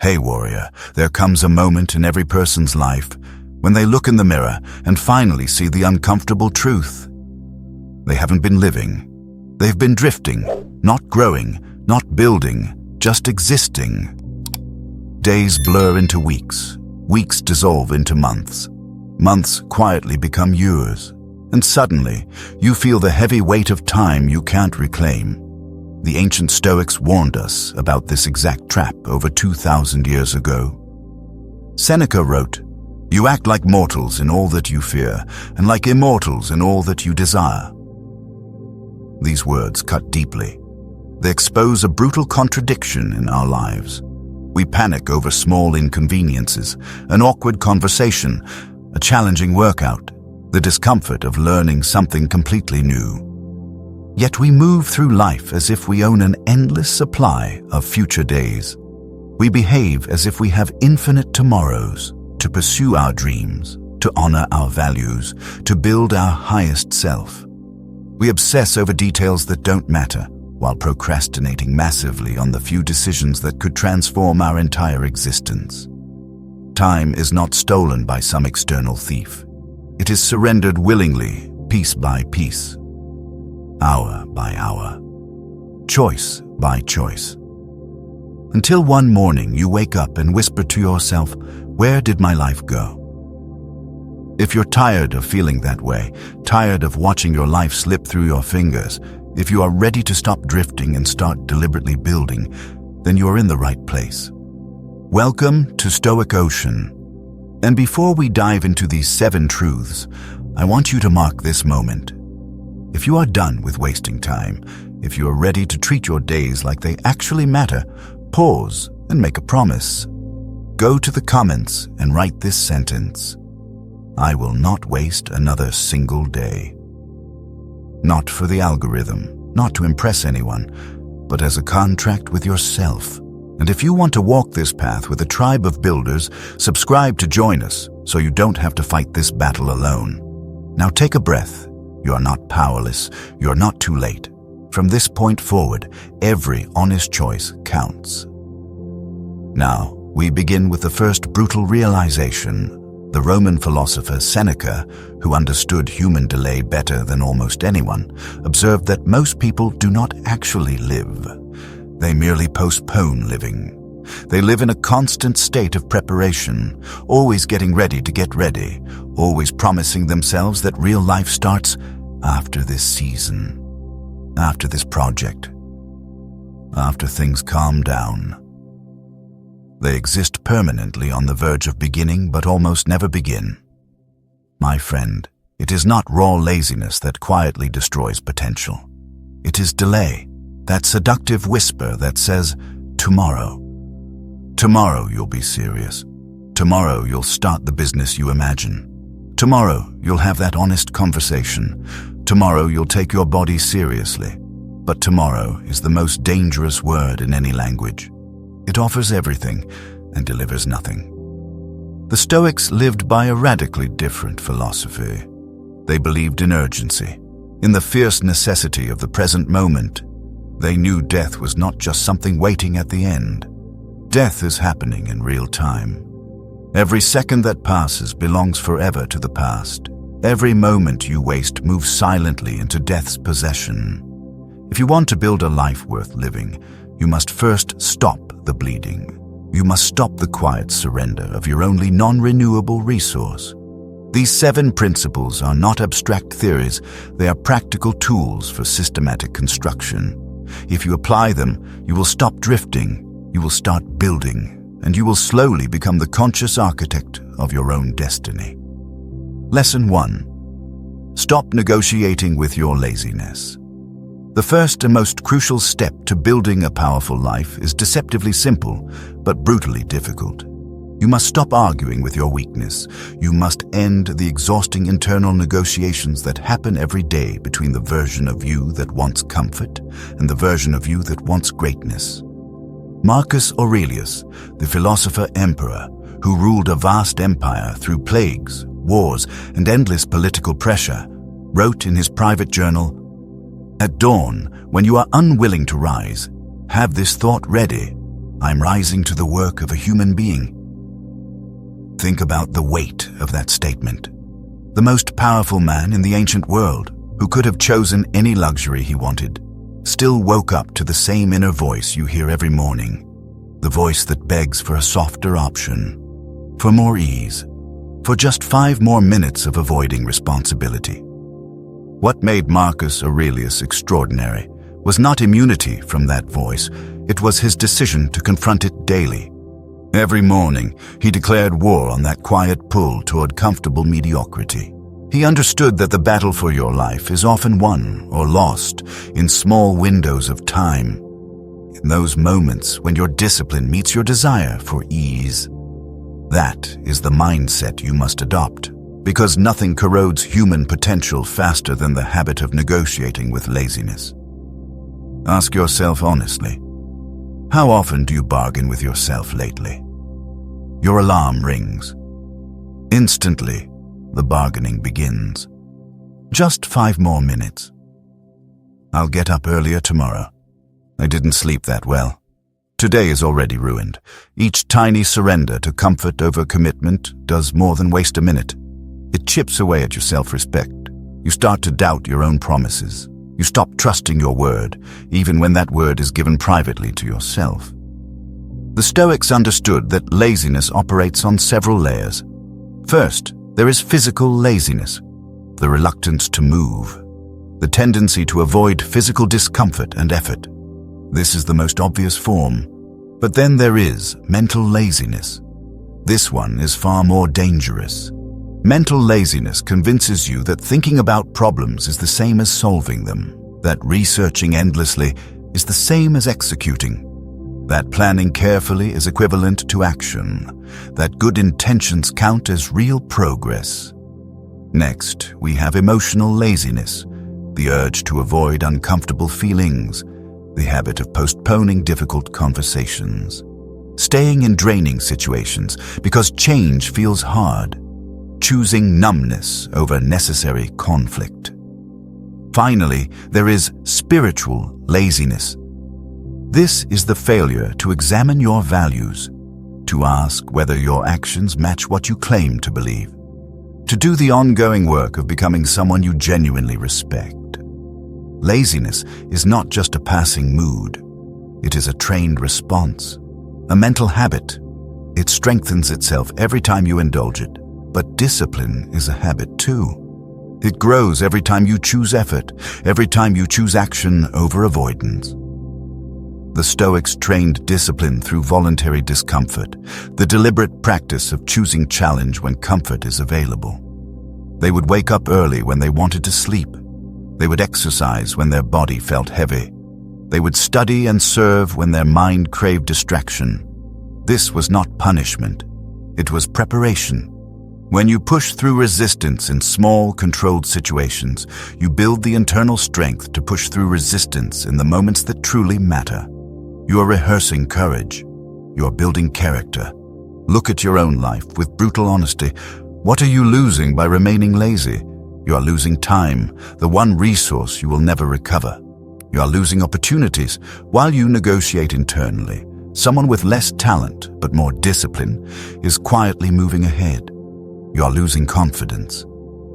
Hey warrior, there comes a moment in every person's life when they look in the mirror and finally see the uncomfortable truth. They haven't been living. They've been drifting, not growing, not building, just existing. Days blur into weeks. Weeks dissolve into months. Months quietly become years. And suddenly, you feel the heavy weight of time you can't reclaim. The ancient Stoics warned us about this exact trap over 2,000 years ago. Seneca wrote, "You act like mortals in all that you fear, and like immortals in all that you desire." These words cut deeply. They expose a brutal contradiction in our lives. We panic over small inconveniences, an awkward conversation, a challenging workout, the discomfort of learning something completely new. Yet we move through life as if we own an endless supply of future days. We behave as if we have infinite tomorrows to pursue our dreams, to honor our values, to build our highest self. We obsess over details that don't matter, while procrastinating massively on the few decisions that could transform our entire existence. Time is not stolen by some external thief. It is surrendered willingly, piece by piece, hour by hour, choice by choice. Until one morning you wake up and whisper to yourself, "Where did my life go?" If you're tired of feeling that way, tired of watching your life slip through your fingers, if you are ready to stop drifting and start deliberately building, then you're in the right place. Welcome to Stoic Ocean. And before we dive into these 7 truths, I want you to mark this moment. If you are done with wasting time, if you are ready to treat your days like they actually matter, pause and make a promise. Go to the comments and write this sentence: "I will not waste another single day." Not for the algorithm, not to impress anyone, but as a contract with yourself. And if you want to walk this path with a tribe of builders, subscribe to join us so you don't have to fight this battle alone. Now take a breath. You are not powerless. You are not too late. From this point forward, every honest choice counts. Now, we begin with the first brutal realization. The Roman philosopher Seneca, who understood human delay better than almost anyone, observed that most people do not actually live. They merely postpone living. They live in a constant state of preparation, always getting ready to get ready, always promising themselves that real life starts after this season, after this project, after things calm down. They exist permanently on the verge of beginning but almost never begin. My friend, it is not raw laziness that quietly destroys potential. It is delay, that seductive whisper that says, "Tomorrow. Tomorrow you'll be serious. Tomorrow you'll start the business you imagine. Tomorrow you'll have that honest conversation. Tomorrow you'll take your body seriously." But tomorrow is the most dangerous word in any language. It offers everything and delivers nothing. The Stoics lived by a radically different philosophy. They believed in urgency, in the fierce necessity of the present moment. They knew death was not just something waiting at the end. Death is happening in real time. Every second that passes belongs forever to the past. Every moment you waste moves silently into death's possession. If you want to build a life worth living, you must first stop the bleeding. You must stop the quiet surrender of your only non-renewable resource. These 7 principles are not abstract theories, they are practical tools for systematic construction. If you apply them, you will stop drifting, you will start building, and you will slowly become the conscious architect of your own destiny. Lesson 1. Stop negotiating with your laziness. The first and most crucial step to building a powerful life is deceptively simple, but brutally difficult. You must stop arguing with your weakness. You must end the exhausting internal negotiations that happen every day between the version of you that wants comfort and the version of you that wants greatness. Marcus Aurelius, the philosopher-emperor, who ruled a vast empire through plagues, wars, and endless political pressure, wrote in his private journal, "At dawn, when you are unwilling to rise, have this thought ready. I'm rising to the work of a human being. Think about the weight of that statement. The most powerful man in the ancient world, who could have chosen any luxury he wanted, still woke up to the same inner voice you hear every morning, the voice that begs for a softer option, for more ease, for just 5 more minutes of avoiding responsibility. What made Marcus Aurelius extraordinary was not immunity from that voice, it was his decision to confront it daily. Every morning, he declared war on that quiet pull toward comfortable mediocrity. He understood that the battle for your life is often won or lost in small windows of time, in those moments when your discipline meets your desire for ease. That is the mindset you must adopt, because nothing corrodes human potential faster than the habit of negotiating with laziness. Ask yourself honestly, how often do you bargain with yourself lately? Your alarm rings. Instantly, the bargaining begins. Just 5 more minutes. I'll get up earlier tomorrow. I didn't sleep that well. Today is already ruined. Each tiny surrender to comfort over commitment does more than waste a minute. It chips away at your self-respect. You start to doubt your own promises. You stop trusting your word, even when that word is given privately to yourself. The Stoics understood that laziness operates on several layers. First, there is physical laziness, the reluctance to move, the tendency to avoid physical discomfort and effort. This is the most obvious form. But then there is mental laziness. This one is far more dangerous. Mental laziness convinces you that thinking about problems is the same as solving them, that researching endlessly is the same as executing, that planning carefully is equivalent to action, that good intentions count as real progress. Next, we have emotional laziness, the urge to avoid uncomfortable feelings, the habit of postponing difficult conversations, staying in draining situations because change feels hard, choosing numbness over necessary conflict. Finally, there is spiritual laziness. This is the failure to examine your values, to ask whether your actions match what you claim to believe, to do the ongoing work of becoming someone you genuinely respect. Laziness is not just a passing mood. It is a trained response, a mental habit. It strengthens itself every time you indulge it. But discipline is a habit too. It grows every time you choose effort, every time you choose action over avoidance. The Stoics trained discipline through voluntary discomfort, the deliberate practice of choosing challenge when comfort is available. They would wake up early when they wanted to sleep. They would exercise when their body felt heavy. They would study and serve when their mind craved distraction. This was not punishment. It was preparation. When you push through resistance in small, controlled situations, you build the internal strength to push through resistance in the moments that truly matter. You are rehearsing courage. You are building character. Look at your own life with brutal honesty. What are you losing by remaining lazy? You are losing time, the one resource you will never recover. You are losing opportunities while you negotiate internally. Someone with less talent but more discipline is quietly moving ahead. You are losing confidence.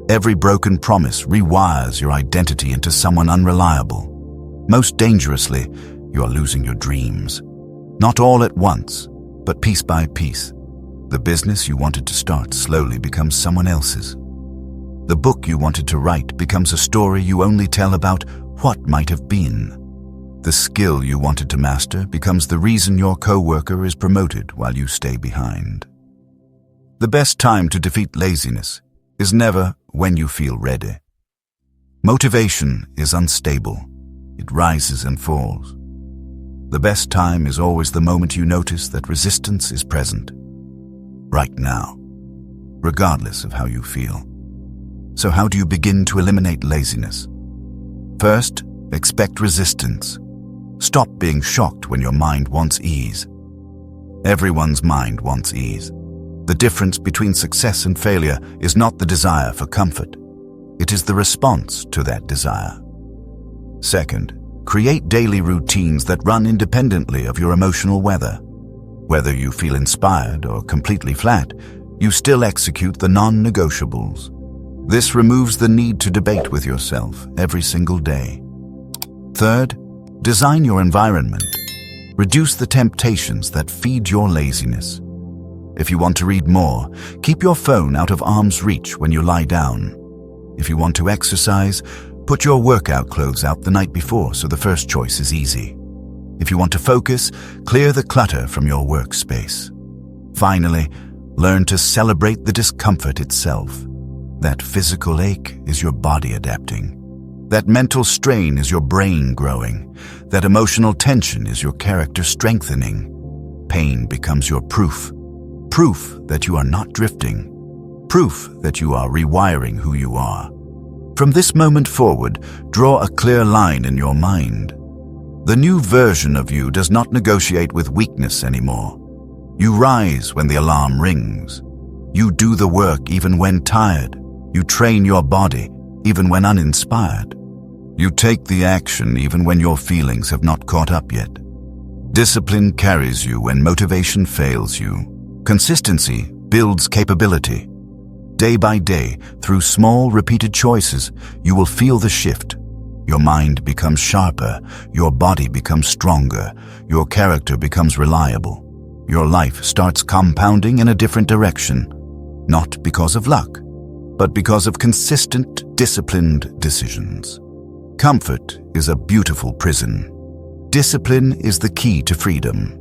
Every broken promise rewires your identity into someone unreliable. Most dangerously, you are losing your dreams. Not all at once, but piece by piece. The business you wanted to start slowly becomes someone else's. The book you wanted to write becomes a story you only tell about what might have been. The skill you wanted to master becomes the reason your coworker is promoted while you stay behind. The best time to defeat laziness is never when you feel ready. Motivation is unstable. It rises and falls. The best time is always the moment you notice that resistance is present. Right now, regardless of how you feel. So how do you begin to eliminate laziness? First, expect resistance. Stop being shocked when your mind wants ease. Everyone's mind wants ease. The difference between success and failure is not the desire for comfort. It is the response to that desire. Second, create daily routines that run independently of your emotional weather. Whether you feel inspired or completely flat, you still execute the non-negotiables. This removes the need to debate with yourself every single day. Third, design your environment. Reduce the temptations that feed your laziness. If you want to read more, keep your phone out of arm's reach when you lie down. If you want to exercise, put your workout clothes out the night before so the first choice is easy. If you want to focus, clear the clutter from your workspace. Finally, learn to celebrate the discomfort itself. That physical ache is your body adapting. That mental strain is your brain growing. That emotional tension is your character strengthening. Pain becomes your proof. Proof that you are not drifting. Proof that you are rewiring who you are. From this moment forward, draw a clear line in your mind. The new version of you does not negotiate with weakness anymore. You rise when the alarm rings. You do the work even when tired. You train your body even when uninspired. You take the action even when your feelings have not caught up yet. Discipline carries you when motivation fails you. Consistency builds capability. Day by day, through small, repeated choices, you will feel the shift. Your mind becomes sharper, your body becomes stronger, your character becomes reliable. Your life starts compounding in a different direction, not because of luck, but because of consistent, disciplined decisions. Comfort is a beautiful prison. Discipline is the key to freedom.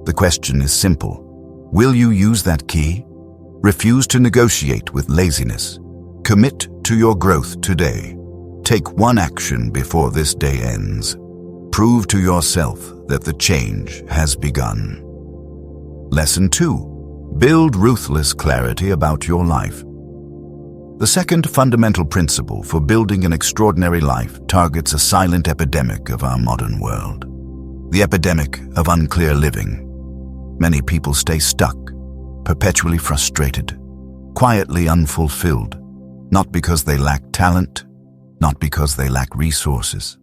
The question is simple. Will you use that key? Refuse to negotiate with laziness. Commit to your growth today. Take one action before this day ends. Prove to yourself that the change has begun. Lesson 2. Build ruthless clarity about your life. The second fundamental principle for building an extraordinary life targets a silent epidemic of our modern world. The epidemic of unclear living. Many people stay stuck, perpetually frustrated, quietly unfulfilled, not because they lack talent, not because they lack resources,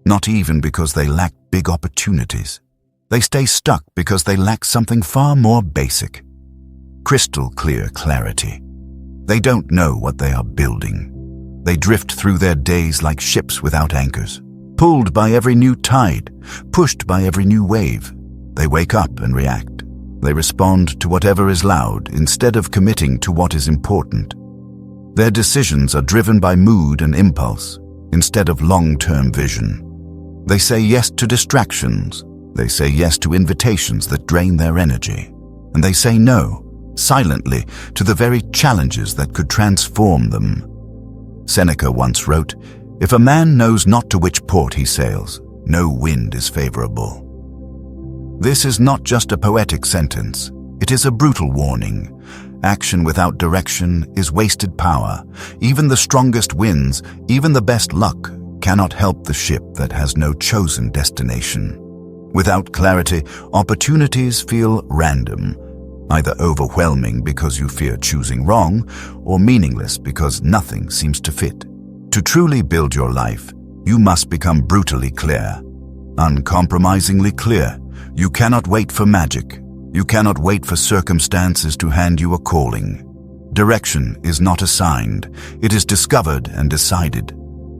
not even because they lack big opportunities. They stay stuck because they lack something far more basic: crystal clear clarity. They don't know what they are building. They drift through their days like ships without anchors, pulled by every new tide, pushed by every new wave. They wake up and react. They respond to whatever is loud instead of committing to what is important. Their decisions are driven by mood and impulse instead of long-term vision. They say yes to distractions. They say yes to invitations that drain their energy. And they say no, silently, to the very challenges that could transform them. Seneca once wrote, "If a man knows not to which port he sails, no wind is favorable." This is not just a poetic sentence. It is a brutal warning. Action without direction is wasted power. Even the strongest winds, even the best luck, cannot help the ship that has no chosen destination. Without clarity, opportunities feel random, either overwhelming because you fear choosing wrong, or meaningless because nothing seems to fit. To truly build your life, you must become brutally clear, uncompromisingly clear. You cannot wait for magic. You cannot wait for circumstances to hand you a calling. Direction is not assigned. It is discovered and decided.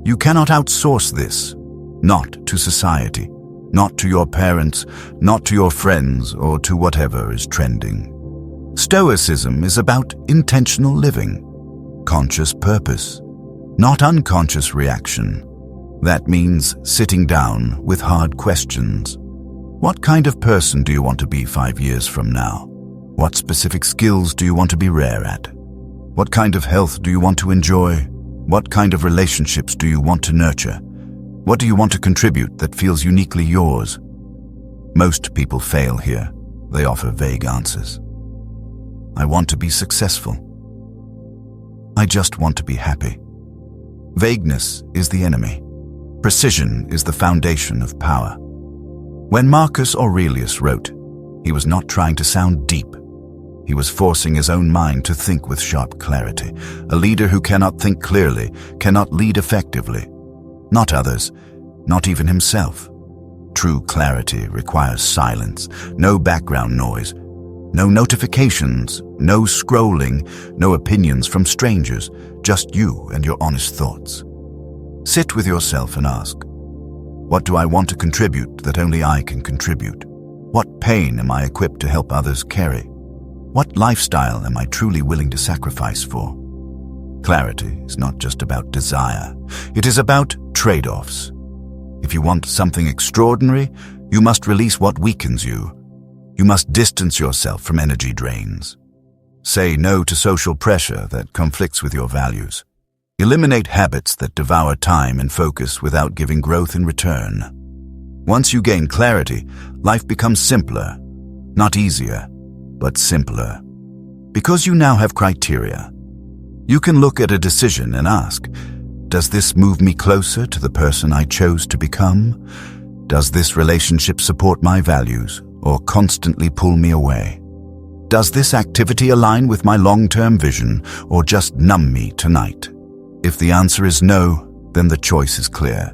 You cannot outsource this, not to society, not to your parents, not to your friends, or to whatever is trending. Stoicism is about intentional living, conscious purpose, not unconscious reaction. That means sitting down with hard questions. What kind of person do you want to be 5 years from now? What specific skills do you want to be rare at? What kind of health do you want to enjoy? What kind of relationships do you want to nurture? What do you want to contribute that feels uniquely yours? Most people fail here. They offer vague answers. I want to be successful. I just want to be happy. Vagueness is the enemy. Precision is the foundation of power. When Marcus Aurelius wrote, he was not trying to sound deep. He was forcing his own mind to think with sharp clarity. A leader who cannot think clearly cannot lead effectively. Not others, not even himself. True clarity requires silence, no background noise, No notifications, no scrolling, no opinions from strangers, just you and your honest thoughts. Sit with yourself and ask, what do I want to contribute that only I can contribute? What pain am I equipped to help others carry? What lifestyle am I truly willing to sacrifice for? Clarity is not just about desire. It is about trade-offs. If you want something extraordinary, you must release what weakens you. You must distance yourself from energy drains. Say no to social pressure that conflicts with your values. Eliminate habits that devour time and focus without giving growth in return. Once you gain clarity, life becomes simpler. Not easier, but simpler. Because you now have criteria. You can look at a decision and ask, does this move me closer to the person I chose to become? Does this relationship support my values or constantly pull me away? Does this activity align with my long-term vision or just numb me tonight? If the answer is no, then the choice is clear.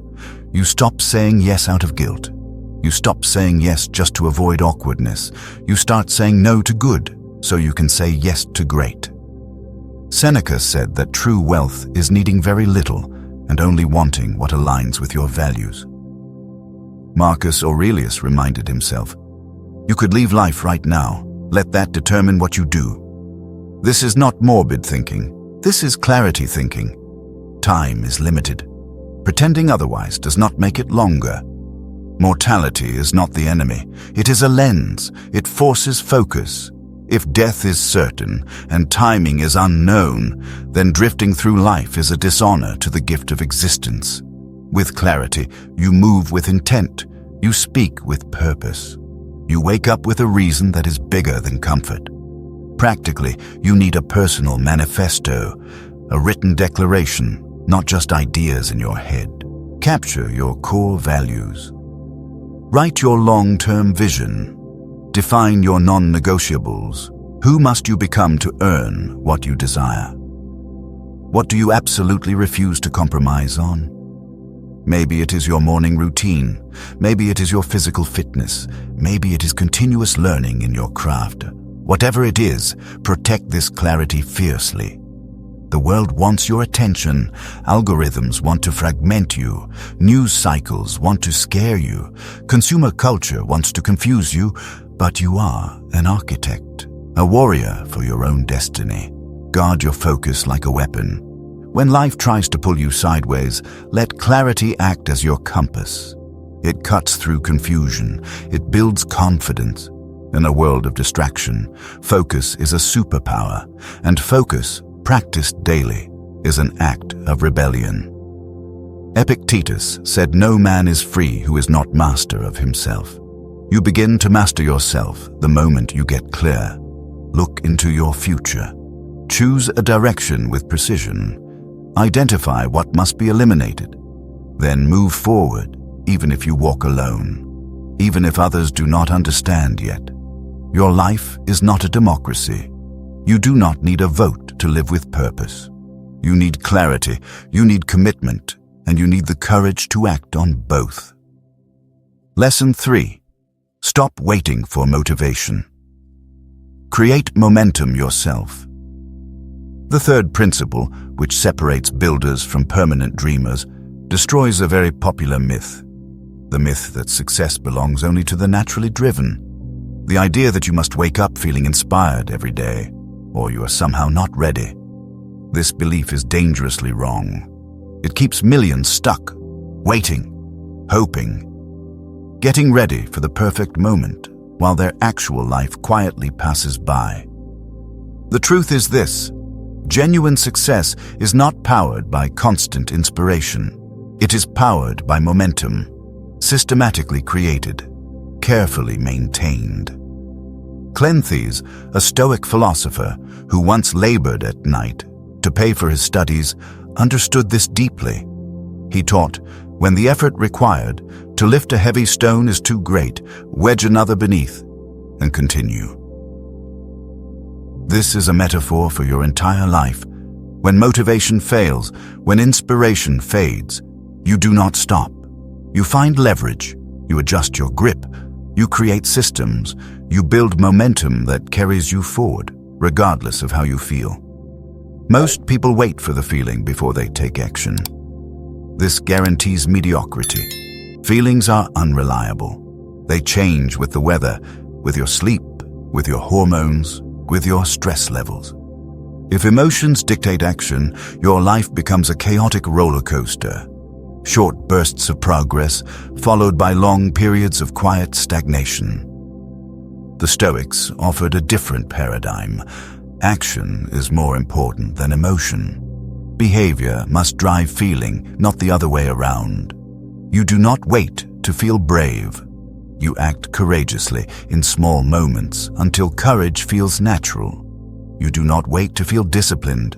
You stop saying yes out of guilt. You stop saying yes just to avoid awkwardness. You start saying no to good so you can say yes to great. Seneca said that true wealth is needing very little and only wanting what aligns with your values. Marcus Aurelius reminded himself, you could leave life right now. Let that determine what you do. This is not morbid thinking. This is clarity thinking. Time is limited. Pretending otherwise does not make it longer. Mortality is not the enemy. It is a lens. It forces focus. If death is certain and timing is unknown, then drifting through life is a dishonor to the gift of existence. With clarity, you move with intent. You speak with purpose. You wake up with a reason that is bigger than comfort. Practically, you need a personal manifesto, a written declaration, not just ideas in your head. Capture your core values. Write your long-term vision. Define your non-negotiables. Who must you become to earn what you desire? What do you absolutely refuse to compromise on? Maybe it is your morning routine. Maybe it is your physical fitness. Maybe it is continuous learning in your craft. Whatever it is, protect this clarity fiercely. The world wants your attention. Algorithms want to fragment you. News cycles want to scare you. Consumer culture wants to confuse you. But you are an architect, a warrior for your own destiny. Guard your focus like a weapon. When life tries to pull you sideways, let clarity act as your compass. It cuts through confusion. It builds confidence. In a world of distraction, focus is a superpower, and focus, practiced daily, is an act of rebellion. Epictetus said, "No man is free who is not master of himself." You begin to master yourself the moment you get clear. Look into your future. Choose a direction with precision. Identify what must be eliminated. Then move forward, even if you walk alone, even if others do not understand yet. Your life is not a democracy. You do not need a vote to live with purpose. You need clarity, you need commitment, and you need the courage to act on both. Lesson 3. Stop waiting for motivation. Create momentum yourself. The third principle, which separates builders from permanent dreamers, destroys a very popular myth. The myth that success belongs only to the naturally driven. The idea that you must wake up feeling inspired every day, or you are somehow not ready. This belief is dangerously wrong. It keeps millions stuck, waiting, hoping, getting ready for the perfect moment, while their actual life quietly passes by. The truth is this: genuine success is not powered by constant inspiration. It is powered by momentum, systematically created, carefully maintained. Cleanthes, a Stoic philosopher who once labored at night to pay for his studies, understood this deeply. He taught, when the effort required to lift a heavy stone is too great, wedge another beneath and continue. This is a metaphor for your entire life. When motivation fails, when inspiration fades, you do not stop. You find leverage, you adjust your grip, You create systems. You build momentum that carries you forward, regardless of how you feel. Most people wait for the feeling before they take action. This guarantees mediocrity. Feelings are unreliable. They change with the weather, with your sleep, with your hormones, with your stress levels. If emotions dictate action, your life becomes a chaotic roller coaster. Short bursts of progress, followed by long periods of quiet stagnation. The Stoics offered a different paradigm. Action is more important than emotion. Behavior must drive feeling, not the other way around. You do not wait to feel brave. You act courageously in small moments until courage feels natural. You do not wait to feel disciplined.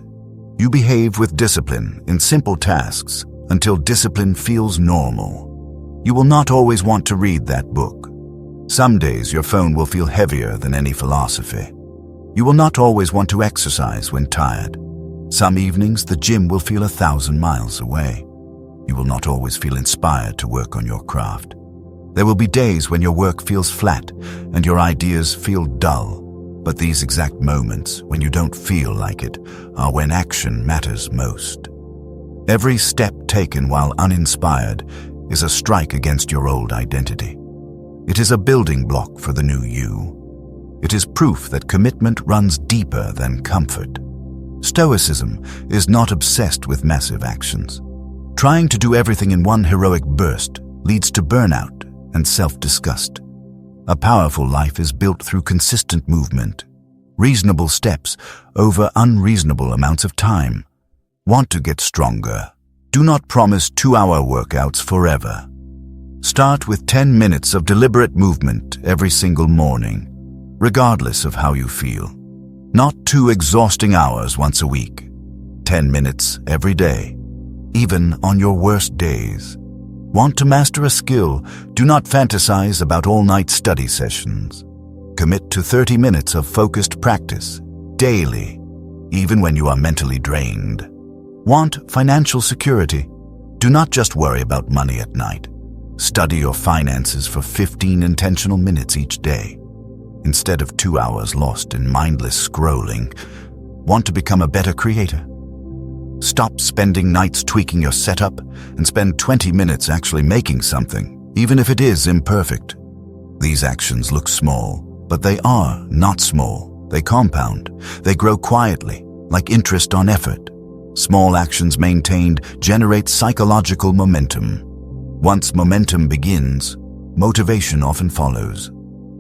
You behave with discipline in simple tasks until discipline feels normal. You will not always want to read that book. Some days your phone will feel heavier than any philosophy. You will not always want to exercise when tired. Some evenings the gym will feel 1,000 miles away. You will not always feel inspired to work on your craft. There will be days when your work feels flat and your ideas feel dull. But these exact moments, when you don't feel like it, are when action matters most. Every step taken while uninspired is a strike against your old identity. It is a building block for the new you. It is proof that commitment runs deeper than comfort. Stoicism is not obsessed with massive actions. Trying to do everything in one heroic burst leads to burnout and self-disgust. A powerful life is built through consistent movement, reasonable steps over unreasonable amounts of time. Want to get stronger? Do not promise 2-hour workouts forever. Start with 10 minutes of deliberate movement every single morning, regardless of how you feel. Not 2 exhausting hours once a week. 10 minutes every day, even on your worst days. Want to master a skill? Do not fantasize about all-night study sessions. Commit to 30 minutes of focused practice, daily, even when you are mentally drained. Want financial security? Do not just worry about money at night. Study your finances for 15 intentional minutes each day, instead of 2 hours lost in mindless scrolling. Want to become a better creator? Stop spending nights tweaking your setup and spend 20 minutes actually making something, even if it is imperfect. These actions look small, but they are not small. They compound. They grow quietly, like interest on effort. Small actions maintained generate psychological momentum. Once momentum begins, motivation often follows.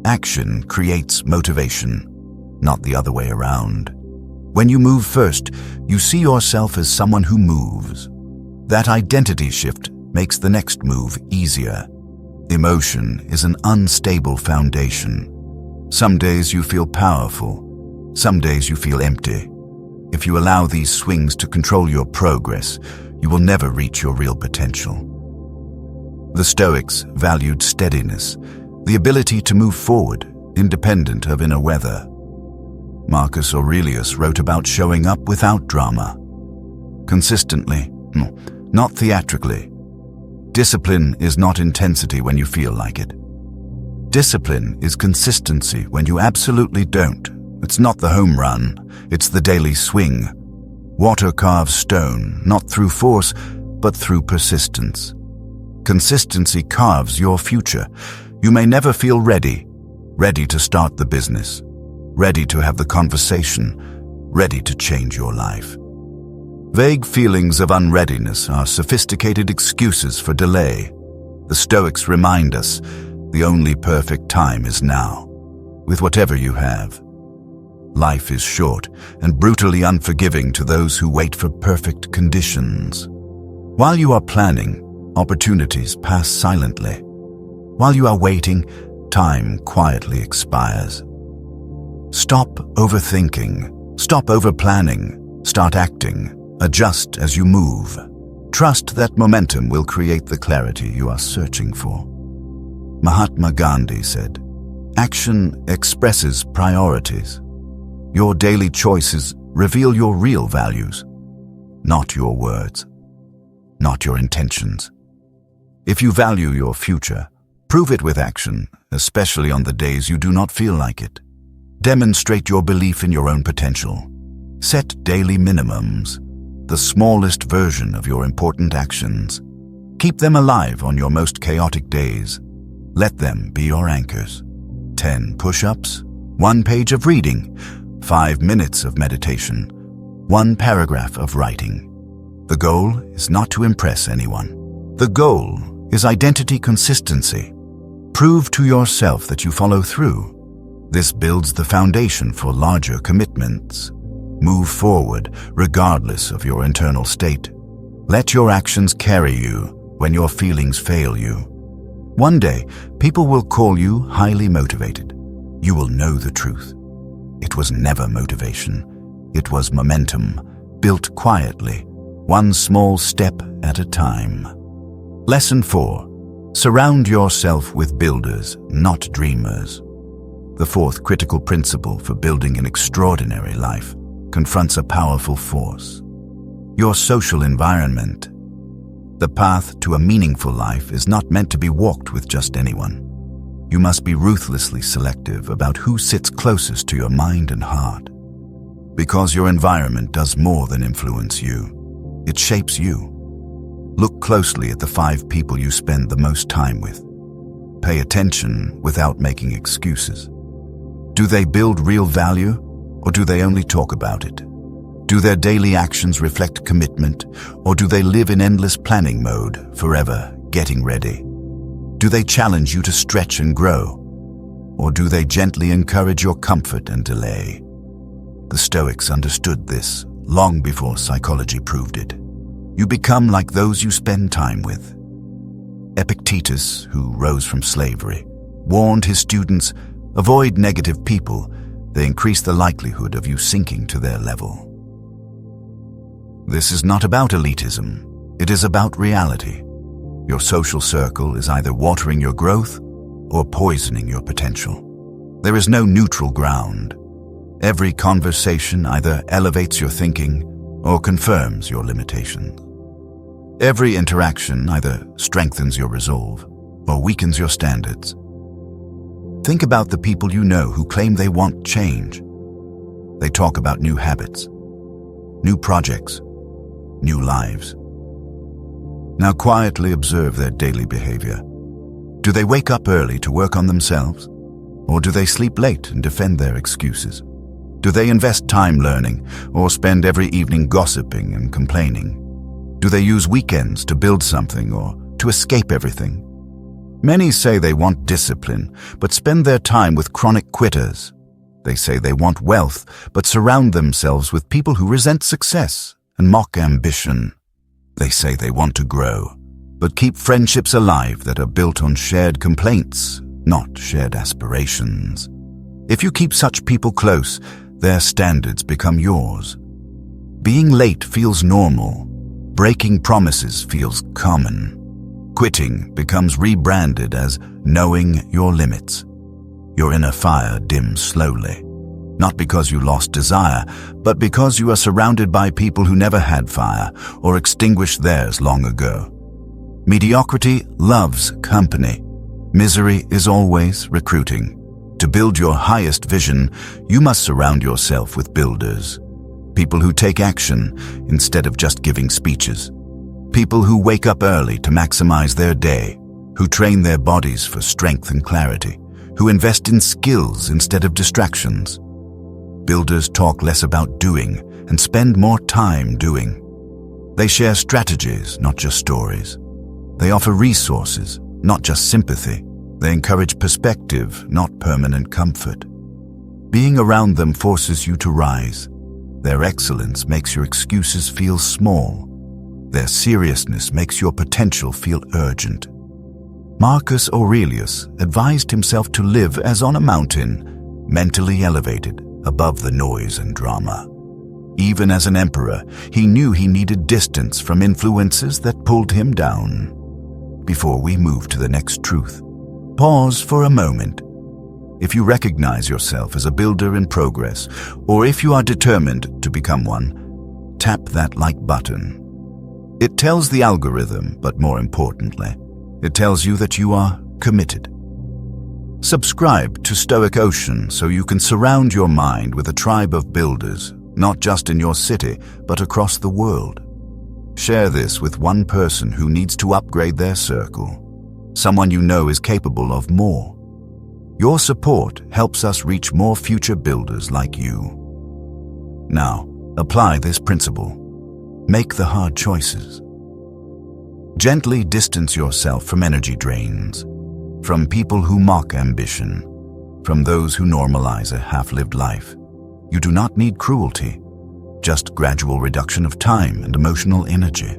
Action creates motivation, not the other way around. When you move first, you see yourself as someone who moves. That identity shift makes the next move easier. Emotion is an unstable foundation. Some days you feel powerful. Some days you feel empty. If you allow these swings to control your progress, you will never reach your real potential. The Stoics valued steadiness, the ability to move forward, independent of inner weather. Marcus Aurelius wrote about showing up without drama. Consistently, not theatrically. Discipline is not intensity when you feel like it. Discipline is consistency when you absolutely don't. It's not the home run, it's the daily swing. Water carves stone, not through force, but through persistence. Consistency carves your future. You may never feel ready to start the business, ready to have the conversation, ready to change your life. Vague feelings of unreadiness are sophisticated excuses for delay. The Stoics remind us the only perfect time is now, with whatever you have. Life is short and brutally unforgiving to those who wait for perfect conditions. While you are planning, opportunities pass silently. While you are waiting, time quietly expires. Stop overthinking. Stop overplanning. Start acting. Adjust as you move. Trust that momentum will create the clarity you are searching for. Mahatma Gandhi said, "Action expresses priorities. Your daily choices reveal your real values, not your words, not your intentions. If you value your future, Prove it with action, especially on the days you do not feel like it. Demonstrate your belief in your own potential. Set daily minimums, the smallest version of your important actions. Keep them alive on your most chaotic days. Let them be your anchors. 10 push-ups, 1 page of reading, 5 minutes of meditation, 1 paragraph of writing. The goal is not to impress anyone. The goal is identity consistency. Prove to yourself that you follow through. This builds the foundation for larger commitments. Move forward regardless of your internal state. Let your actions carry you when your feelings fail you. One day, people will call you highly motivated. You will know the truth. It was never motivation. It was momentum, built quietly, one small step at a time. Lesson 4. Surround yourself with builders, not dreamers. The fourth critical principle for building an extraordinary life confronts a powerful force: your social environment. The path to a meaningful life is not meant to be walked with just anyone. You must be ruthlessly selective about who sits closest to your mind and heart. Because your environment does more than influence you. It shapes you. Look closely at the 5 people you spend the most time with. Pay attention without making excuses. Do they build real value, or do they only talk about it? Do their daily actions reflect commitment, or do they live in endless planning mode, forever getting ready? Do they challenge you to stretch and grow, or do they gently encourage your comfort and delay? The Stoics understood this long before psychology proved it. You become like those you spend time with. Epictetus, who rose from slavery, warned his students, avoid negative people. They increase the likelihood of you sinking to their level. This is not about elitism. It is about reality. Your social circle is either watering your growth or poisoning your potential. There is no neutral ground. Every conversation either elevates your thinking or confirms your limitations. Every interaction either strengthens your resolve or weakens your standards. Think about the people you know who claim they want change. They talk about new habits, new projects, new lives. Now quietly observe their daily behavior. Do they wake up early to work on themselves? Or do they sleep late and defend their excuses? Do they invest time learning or spend every evening gossiping and complaining? Do they use weekends to build something or to escape everything? Many say they want discipline, but spend their time with chronic quitters. They say they want wealth, but surround themselves with people who resent success and mock ambition. They say they want to grow, but keep friendships alive that are built on shared complaints, not shared aspirations. If you keep such people close, their standards become yours. Being late feels normal. Breaking promises feels common. Quitting becomes rebranded as knowing your limits. Your inner fire dims slowly, not because you lost desire, but because you are surrounded by people who never had fire or extinguished theirs long ago. Mediocrity loves company. Misery is always recruiting. To build your highest vision, you must surround yourself with builders. People who take action instead of just giving speeches. People who wake up early to maximize their day, who train their bodies for strength and clarity, who invest in skills instead of distractions. Builders talk less about doing and spend more time doing. They share strategies, not just stories. They offer resources, not just sympathy. They encourage perspective, not permanent comfort. Being around them forces you to rise. Their excellence makes your excuses feel small. Their seriousness makes your potential feel urgent. Marcus Aurelius advised himself to live as on a mountain, mentally elevated above the noise and drama. Even as an emperor, he knew he needed distance from influences that pulled him down. Before we move to the next truth, pause for a moment. If you recognize yourself as a builder in progress, or if you are determined to become one, tap that like button. It tells the algorithm, but more importantly, it tells you that you are committed. Subscribe to Stoic Ocean so you can surround your mind with a tribe of builders, not just in your city, but across the world. Share this with one person who needs to upgrade their circle, someone you know is capable of more. Your support helps us reach more future builders like you. Now, apply this principle. Make the hard choices. Gently distance yourself from energy drains, from people who mock ambition, from those who normalize a half-lived life. You do not need cruelty, just gradual reduction of time and emotional energy.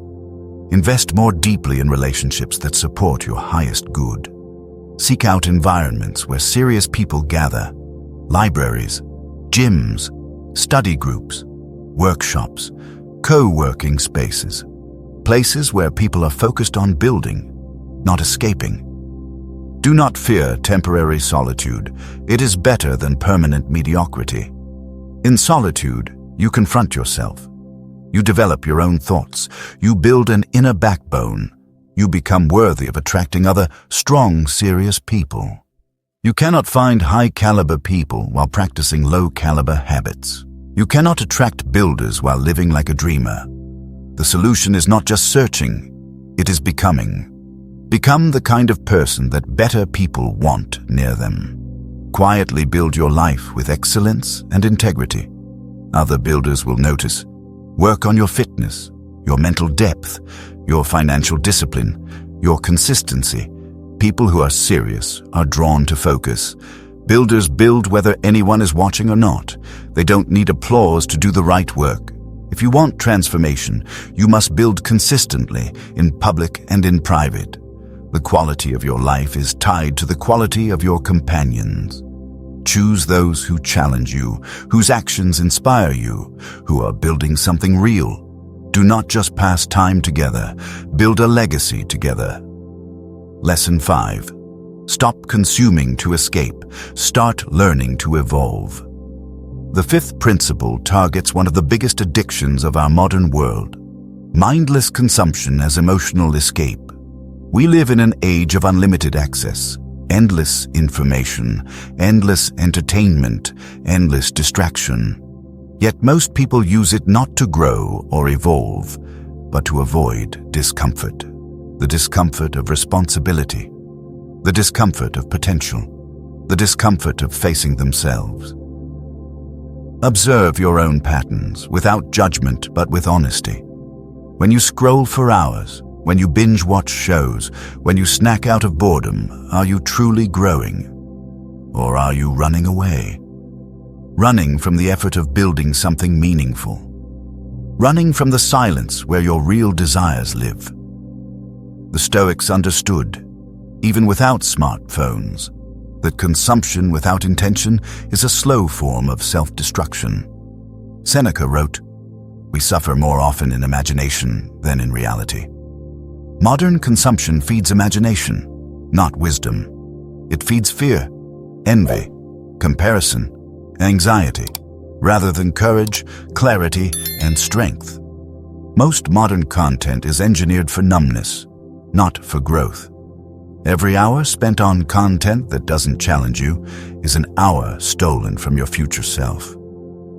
Invest more deeply in relationships that support your highest good. Seek out environments where serious people gather, libraries, gyms, study groups, workshops, co-working spaces, places where people are focused on building, not escaping. Do not fear temporary solitude. It is better than permanent mediocrity. In solitude, you confront yourself. You develop your own thoughts. You build an inner backbone. You become worthy of attracting other strong, serious people. You cannot find high-caliber people while practicing low-caliber habits. You cannot attract builders while living like a dreamer. The solution is not just searching, it is becoming. Become the kind of person that better people want near them. Quietly build your life with excellence and integrity. Other builders will notice. Work on your fitness, your mental depth, your financial discipline, your consistency. People who are serious are drawn to focus. Builders build whether anyone is watching or not. They don't need applause to do the right work. If you want transformation, you must build consistently in public and in private. The quality of your life is tied to the quality of your companions. Choose those who challenge you, whose actions inspire you, who are building something real. Do not just pass time together, build a legacy together. Lesson 5. Stop consuming to escape. Start learning to evolve. The fifth principle targets one of the biggest addictions of our modern world: mindless consumption as emotional escape. We live in an age of unlimited access, endless information, endless entertainment, endless distraction. Yet most people use it not to grow or evolve, but to avoid discomfort. The discomfort of responsibility, the discomfort of potential, the discomfort of facing themselves. Observe your own patterns without judgment but with honesty. When you scroll for hours, when you binge watch shows, when you snack out of boredom, are you truly growing? Or are you running away? Running from the effort of building something meaningful. Running from the silence where your real desires live. The Stoics understood, even without smartphones, that consumption without intention is a slow form of self-destruction. Seneca wrote, "We suffer more often in imagination than in reality." Modern consumption feeds imagination, not wisdom. It feeds fear, envy, comparison, anxiety, rather than courage, clarity, and strength. Most modern content is engineered for numbness, not for growth. Every hour spent on content that doesn't challenge you is an hour stolen from your future self.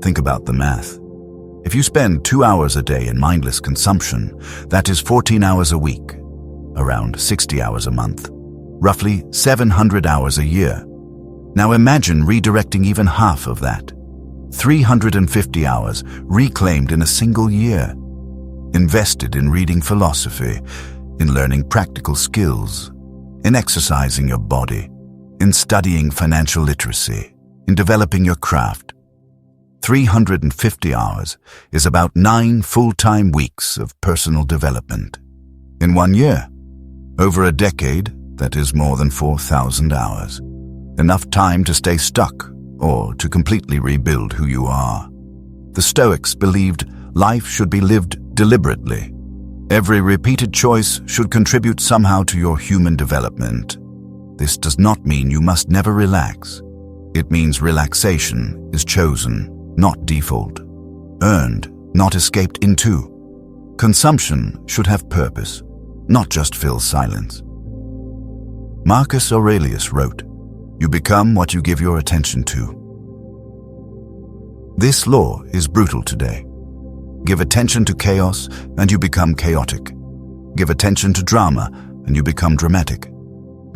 Think about the math. If you spend 2 hours a day in mindless consumption, that is 14 hours a week, around 60 hours a month, roughly 700 hours a year. Now imagine redirecting even half of that, 350 hours reclaimed in a single year, invested in reading philosophy, in learning practical skills, in exercising your body, in studying financial literacy, in developing your craft. 350 hours is about 9 full-time weeks of personal development. In 1 year, over a decade, that is more than 4,000 hours. Enough time to stay stuck or to completely rebuild who you are. The Stoics believed life should be lived deliberately. Every repeated choice should contribute somehow to your human development. This does not mean you must never relax. It means relaxation is chosen, not default. Earned, not escaped into. Consumption should have purpose, not just fill silence. Marcus Aurelius wrote, "You become what you give your attention to." This law is brutal today. Give attention to chaos and you become chaotic. Give attention to drama and you become dramatic.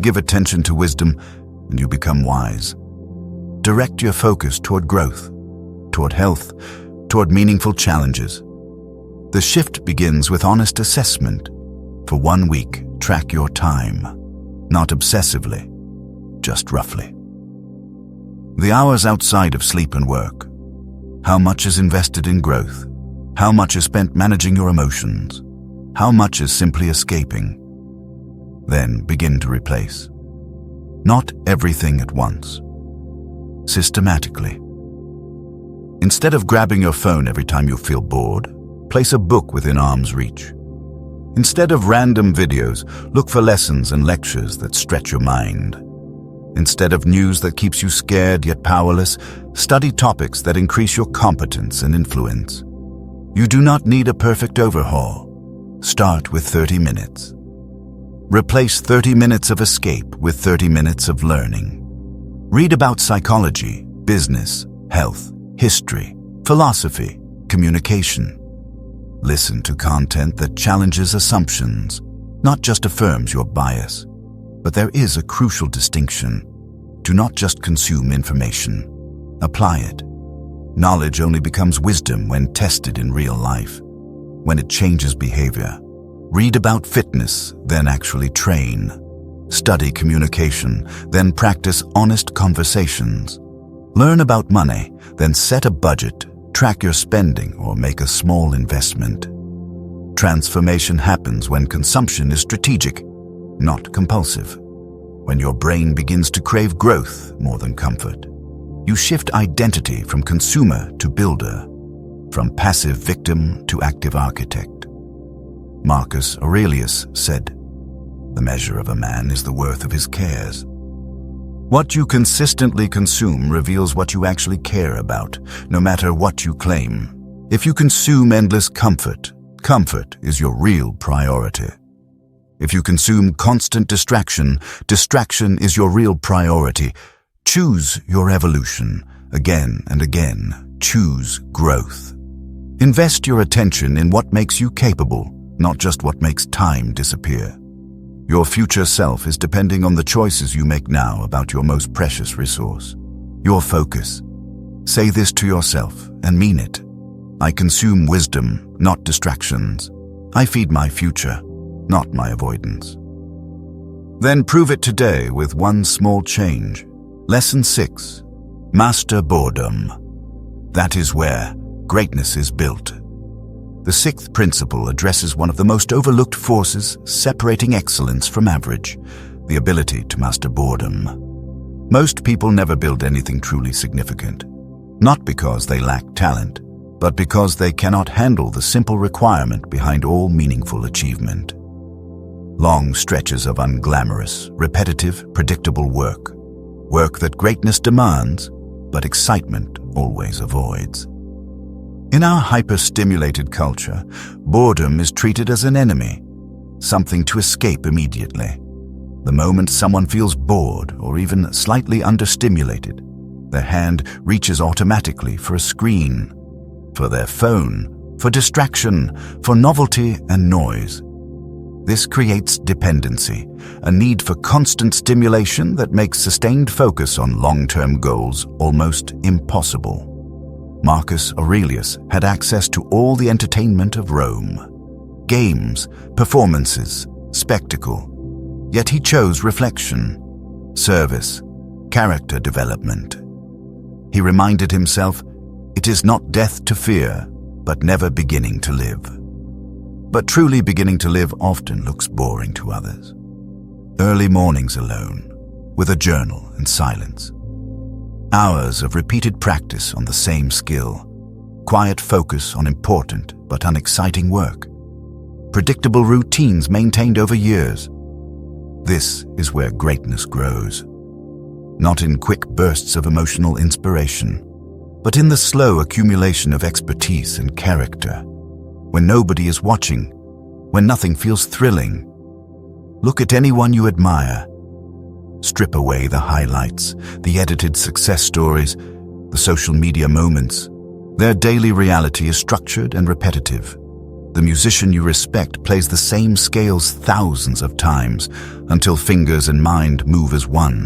Give attention to wisdom and you become wise. Direct your focus toward growth, toward health, toward meaningful challenges. The shift begins with honest assessment. For 1 week, track your time, not obsessively, just roughly. The hours outside of sleep and work. How much is invested in growth? How much is spent managing your emotions? How much is simply escaping? Then begin to replace. Not everything at once. Systematically. Instead of grabbing your phone every time you feel bored, place a book within arm's reach. Instead of random videos, look for lessons and lectures that stretch your mind. Instead of news that keeps you scared yet powerless, study topics that increase your competence and influence. You do not need a perfect overhaul. Start with 30 minutes. Replace 30 minutes of escape with 30 minutes of learning. Read about psychology, business, health, history, philosophy, communication. Listen to content that challenges assumptions, not just affirms your bias. But there is a crucial distinction. Do not just consume information. Apply it. Knowledge only becomes wisdom when tested in real life, when it changes behavior. Read about fitness, then actually train. Study communication, then practice honest conversations. Learn about money, then set a budget, track your spending, or make a small investment. Transformation happens when consumption is strategic, not compulsive. When your brain begins to crave growth more than comfort. You shift identity from consumer to builder, from passive victim to active architect. Marcus Aurelius said, "The measure of a man is the worth of his cares." What you consistently consume reveals what you actually care about, no matter what you claim. If you consume endless comfort, comfort is your real priority. If you consume constant distraction, distraction is your real priority. Choose your evolution. Again and again, choose growth. Invest your attention in what makes you capable, not just what makes time disappear. Your future self is depending on the choices you make now about your most precious resource, your focus. Say this to yourself and mean it. I consume wisdom, not distractions. I feed my future, not my avoidance. Then prove it today with one small change. Lesson 6. Master boredom. That is where greatness is built. The 6th principle addresses one of the most overlooked forces separating excellence from average, the ability to master boredom. Most people never build anything truly significant, not because they lack talent, but because they cannot handle the simple requirement behind all meaningful achievement. Long stretches of unglamorous, repetitive, predictable work. Work that greatness demands, but excitement always avoids. In our hyper-stimulated culture, boredom is treated as an enemy, something to escape immediately. The moment someone feels bored or even slightly understimulated, their hand reaches automatically for a screen, for their phone, for distraction, for novelty and noise. This creates dependency, a need for constant stimulation that makes sustained focus on long-term goals almost impossible. Marcus Aurelius had access to all the entertainment of Rome. Games, performances, spectacle. Yet he chose reflection, service, character development. He reminded himself, it is not death to fear, but never beginning to live. But truly beginning to live often looks boring to others. Early mornings alone, with a journal and silence. Hours of repeated practice on the same skill. Quiet focus on important but unexciting work. Predictable routines maintained over years. This is where greatness grows. Not in quick bursts of emotional inspiration, but in the slow accumulation of expertise and character. When nobody is watching, when nothing feels thrilling. Look at anyone you admire. Strip away the highlights, the edited success stories, the social media moments. Their daily reality is structured and repetitive. The musician you respect plays the same scales thousands of times until fingers and mind move as one.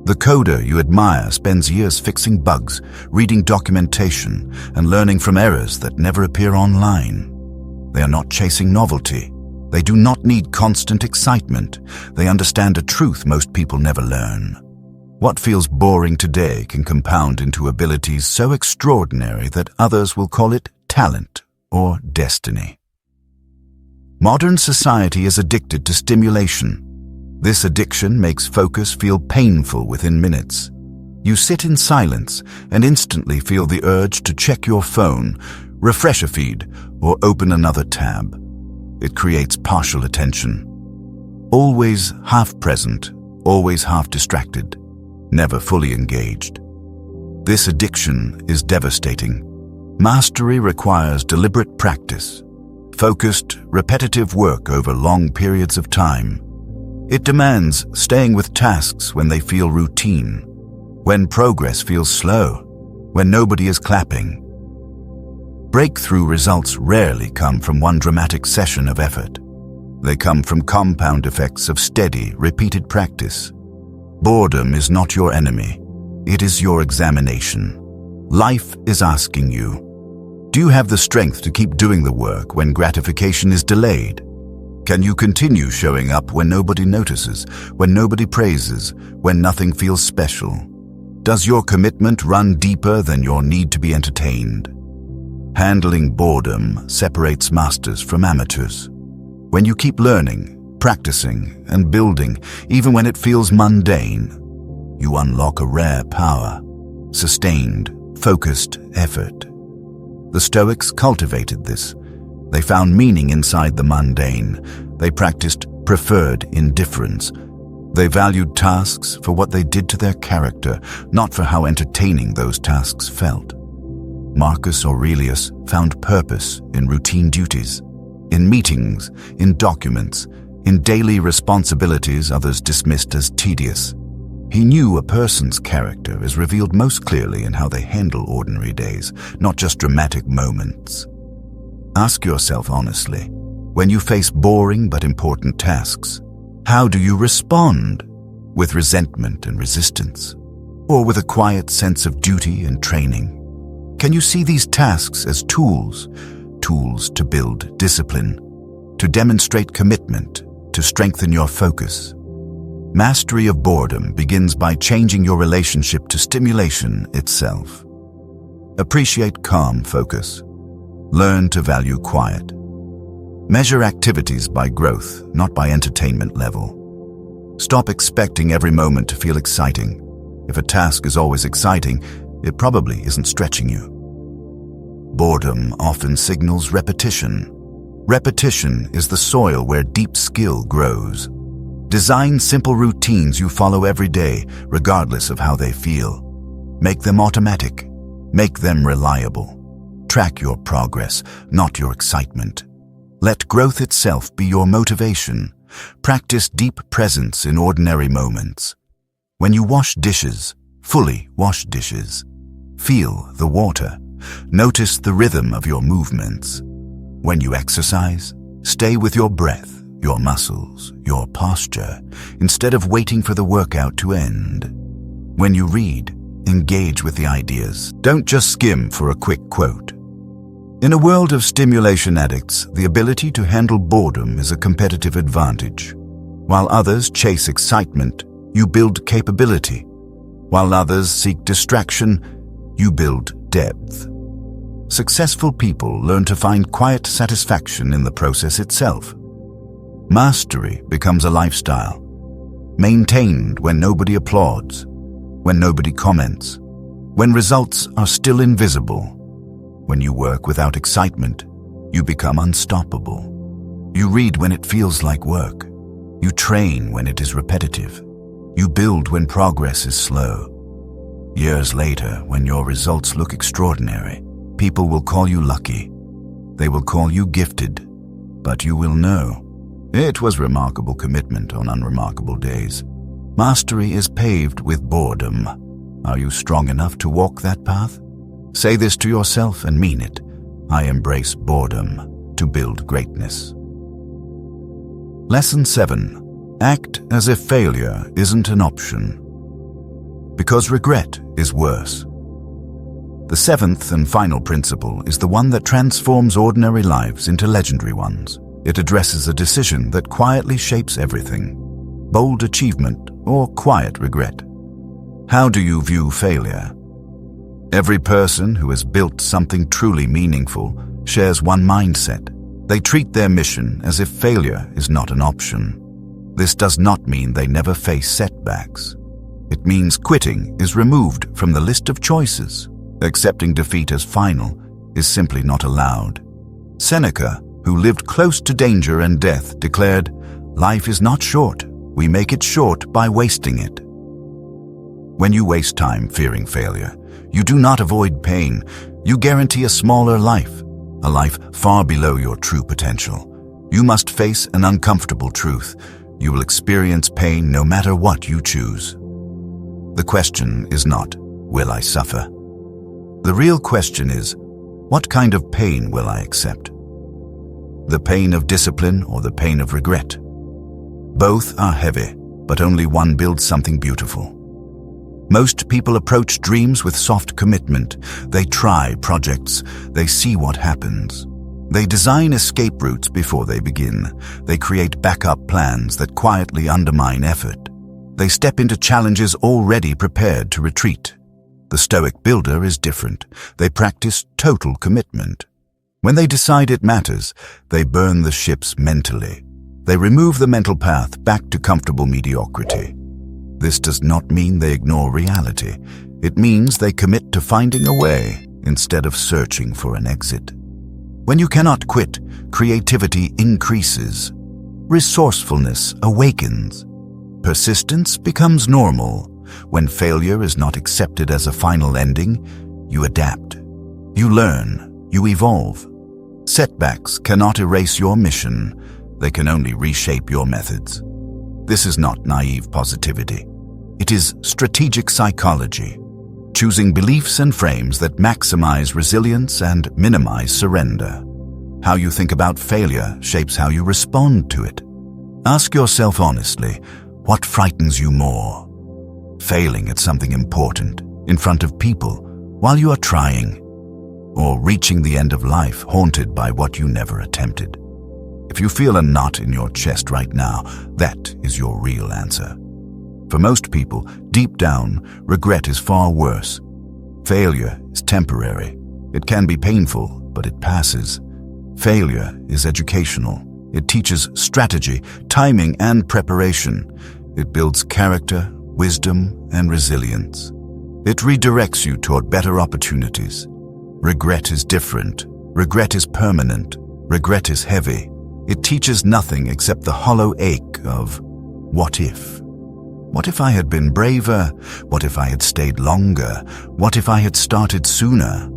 The coder you admire spends years fixing bugs, reading documentation, and learning from errors that never appear online. They are not chasing novelty. They do not need constant excitement. They understand a truth most people never learn. What feels boring today can compound into abilities so extraordinary that others will call it talent or destiny. Modern society is addicted to stimulation. This addiction makes focus feel painful within minutes. You sit in silence and instantly feel the urge to check your phone, refresh a feed, or open another tab. It creates partial attention. Always half present, always half distracted, never fully engaged. This addiction is devastating. Mastery requires deliberate practice, focused, repetitive work over long periods of time. It demands staying with tasks when they feel routine, when progress feels slow, when nobody is clapping. Breakthrough results rarely come from one dramatic session of effort. They come from compound effects of steady, repeated practice. Boredom is not your enemy. It is your examination. Life is asking you, do you have the strength to keep doing the work when gratification is delayed? Can you continue showing up when nobody notices, when nobody praises, when nothing feels special? Does your commitment run deeper than your need to be entertained? Handling boredom separates masters from amateurs. When you keep learning, practicing, and building, even when it feels mundane, you unlock a rare power, sustained, focused effort. The Stoics cultivated this. They found meaning inside the mundane. They practiced preferred indifference. They valued tasks for what they did to their character, not for how entertaining those tasks felt. Marcus Aurelius found purpose in routine duties, in meetings, in documents, in daily responsibilities others dismissed as tedious. He knew a person's character is revealed most clearly in how they handle ordinary days, not just dramatic moments. Ask yourself honestly, when you face boring but important tasks, how do you respond? With resentment and resistance, or with a quiet sense of duty and training? Can you see these tasks as tools to build discipline, to demonstrate commitment, to strengthen your focus? Mastery of boredom begins by changing your relationship to stimulation itself. Appreciate calm focus. Learn to value quiet. Measure activities by growth, not by entertainment level. Stop expecting every moment to feel exciting. If a task is always exciting, it probably isn't stretching you. Boredom often signals repetition. Repetition is the soil where deep skill grows. Design simple routines you follow every day, regardless of how they feel. Make them automatic. Make them reliable. Track your progress, not your excitement. Let growth itself be your motivation. Practice deep presence in ordinary moments. When you wash dishes, fully wash dishes. Feel the water. Notice the rhythm of your movements. When you exercise, stay with your breath, your muscles, your posture, instead of waiting for the workout to end. When you read, engage with the ideas. Don't just skim for a quick quote. In a world of stimulation addicts, the ability to handle boredom is a competitive advantage. While others chase excitement, you build capability. While others seek distraction, you build depth. Successful people learn to find quiet satisfaction in the process itself. Mastery becomes a lifestyle, maintained when nobody applauds, when nobody comments, when results are still invisible. When you work without excitement, you become unstoppable. You read when it feels like work. You train when it is repetitive. You build when progress is slow. Years later, when your results look extraordinary, people will call you lucky. They will call you gifted. But you will know it was remarkable commitment on unremarkable days. Mastery is paved with boredom. Are you strong enough to walk that path? Say this to yourself and mean it. I embrace boredom to build greatness. Lesson 7. Act as if failure isn't an option. Because regret is worse. The seventh and final principle is the one that transforms ordinary lives into legendary ones. It addresses a decision that quietly shapes everything: bold achievement or quiet regret. How do you view failure? Every person who has built something truly meaningful shares one mindset. They treat their mission as if failure is not an option. This does not mean they never face setbacks. It means quitting is removed from the list of choices. Accepting defeat as final is simply not allowed. Seneca, who lived close to danger and death, declared, "Life is not short. We make it short by wasting it." When you waste time fearing failure, you do not avoid pain. You guarantee a smaller life, a life far below your true potential. You must face an uncomfortable truth. You will experience pain no matter what you choose. The question is not, will I suffer? The real question is, what kind of pain will I accept? The pain of discipline or the pain of regret? Both are heavy, but only one builds something beautiful. Most people approach dreams with soft commitment. They try projects. They see what happens. They design escape routes before they begin. They create backup plans that quietly undermine effort. They step into challenges already prepared to retreat. The Stoic builder is different. They practice total commitment. When they decide it matters, they burn the ships mentally. They remove the mental path back to comfortable mediocrity. This does not mean they ignore reality. It means they commit to finding a way instead of searching for an exit. When you cannot quit, creativity increases. Resourcefulness awakens. Persistence becomes normal. When failure is not accepted as a final ending, you adapt. You learn. You evolve. Setbacks cannot erase your mission. They can only reshape your methods. This is not naive positivity. It is strategic psychology, choosing beliefs and frames that maximize resilience and minimize surrender. How you think about failure shapes how you respond to it. Ask yourself honestly, what frightens you more? Failing at something important, in front of people, while you are trying, or reaching the end of life haunted by what you never attempted? If you feel a knot in your chest right now, that is your real answer. For most people, deep down, regret is far worse. Failure is temporary. It can be painful, but it passes. Failure is educational. It teaches strategy, timing, and preparation. It builds character, wisdom, and resilience. It redirects you toward better opportunities. Regret is different. Regret is permanent. Regret is heavy. It teaches nothing except the hollow ache of what if? What if I had been braver? What if I had stayed longer? What if I had started sooner?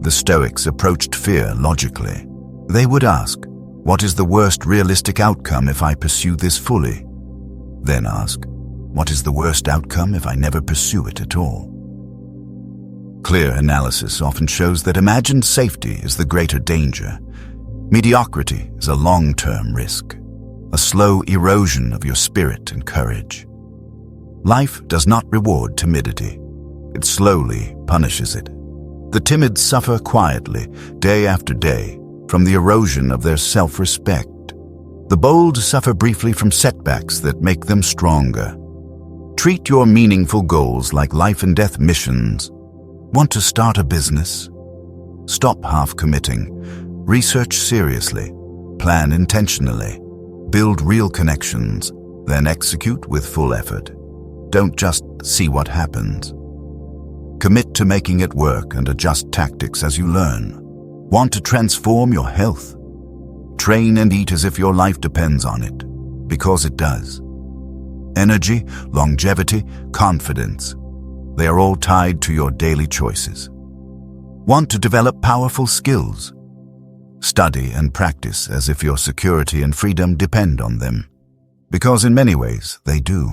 The Stoics approached fear logically. They would ask, what is the worst realistic outcome if I pursue this fully? Then ask, what is the worst outcome if I never pursue it at all? Clear analysis often shows that imagined safety is the greater danger. Mediocrity is a long-term risk, a slow erosion of your spirit and courage. Life does not reward timidity. It slowly punishes it. The timid suffer quietly, day after day, from the erosion of their self-respect. The bold suffer briefly from setbacks that make them stronger. Treat your meaningful goals like life and death missions. Want to start a business? Stop half-committing. Research seriously. Plan intentionally. Build real connections. Then execute with full effort. Don't just see what happens. Commit to making it work and adjust tactics as you learn. Want to transform your health? Train and eat as if your life depends on it, because it does. Energy, longevity, confidence. They are all tied to your daily choices. Want to develop powerful skills? Study and practice as if your security and freedom depend on them, because in many ways they do.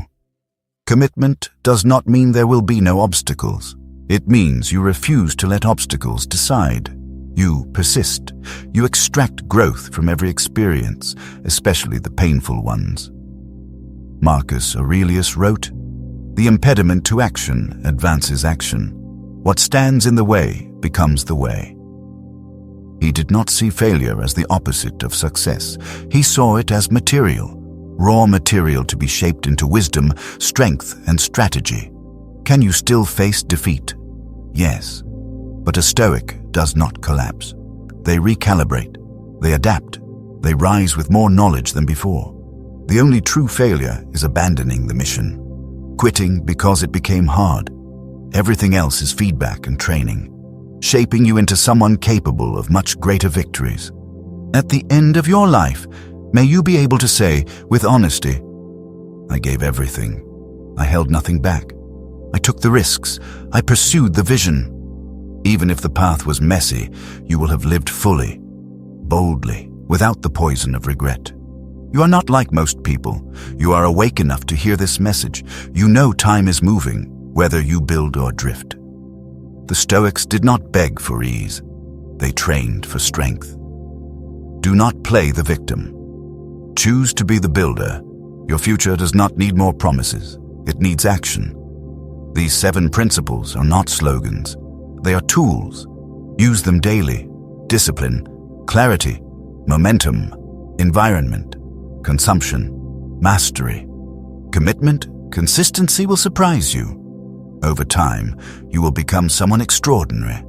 Commitment does not mean there will be no obstacles. It means you refuse to let obstacles decide. You persist. You extract growth from every experience, especially the painful ones. Marcus Aurelius wrote, "The impediment to action advances action. What stands in the way becomes the way." He did not see failure as the opposite of success. He saw it as material, raw material to be shaped into wisdom, strength, and strategy. Can you still face defeat? Yes. But a Stoic does not collapse. They recalibrate. They adapt. They rise with more knowledge than before. The only true failure is abandoning the mission, quitting because it became hard. Everything else is feedback and training, shaping you into someone capable of much greater victories. At the end of your life, may you be able to say, with honesty, "I gave everything. I held nothing back. I took the risks. I pursued the vision." Even if the path was messy, you will have lived fully, boldly, without the poison of regret. You are not like most people. You are awake enough to hear this message. You know time is moving, whether you build or drift. The Stoics did not beg for ease. They trained for strength. Do not play the victim. Choose to be the builder. Your future does not need more promises. It needs action. These 7 principles are not slogans. They are tools. Use them daily. Discipline, clarity, momentum, environment, consumption, mastery. Commitment, consistency will surprise you. Over time, you will become someone extraordinary.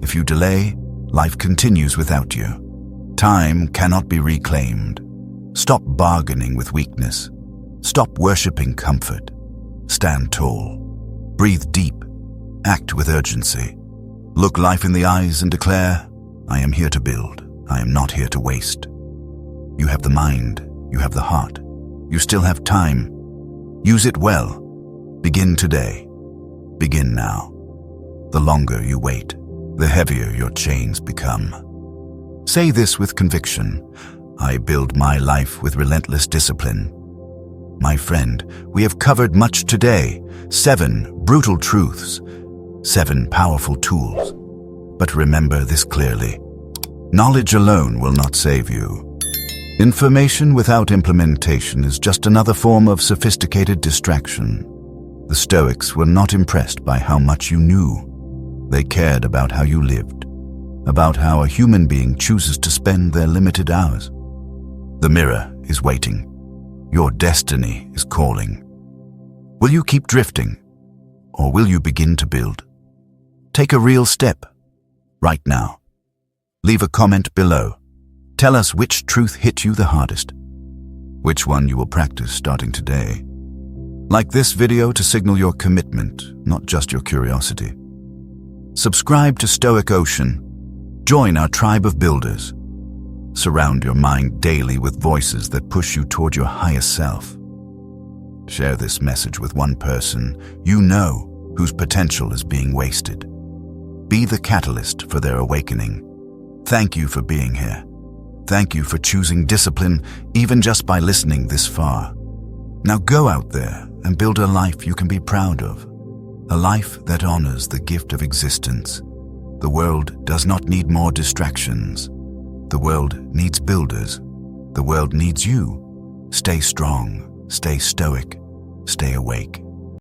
If you delay, life continues without you. Time cannot be reclaimed. Stop bargaining with weakness. Stop worshipping comfort. Stand tall. Breathe deep. Act with urgency. Look life in the eyes and declare, "I am here to build. I am not here to waste." You have the mind. You have the heart. You still have time. Use it well. Begin today. Begin now. The longer you wait, the heavier your chains become. Say this with conviction. I build my life with relentless discipline. My friend, we have covered much today. 7 brutal truths. 7 powerful tools. But remember this clearly. Knowledge alone will not save you. Information without implementation is just another form of sophisticated distraction. The Stoics were not impressed by how much you knew. They cared about how you lived, about how a human being chooses to spend their limited hours. The mirror is waiting. Your destiny is calling. Will you keep drifting, or will you begin to build? Take a real step, right now. Leave a comment below. Tell us which truth hit you the hardest, which one you will practice starting today. Like this video to signal your commitment, not just your curiosity. Subscribe to Stoic Ocean. Join our tribe of builders. Surround your mind daily with voices that push you toward your highest self. Share this message with one person you know whose potential is being wasted. Be the catalyst for their awakening. Thank you for being here. Thank you for choosing discipline even just by listening this far. Now go out there and build a life you can be proud of. A life that honors the gift of existence. The world does not need more distractions. The world needs builders. The world needs you. Stay strong, stay stoic, stay awake.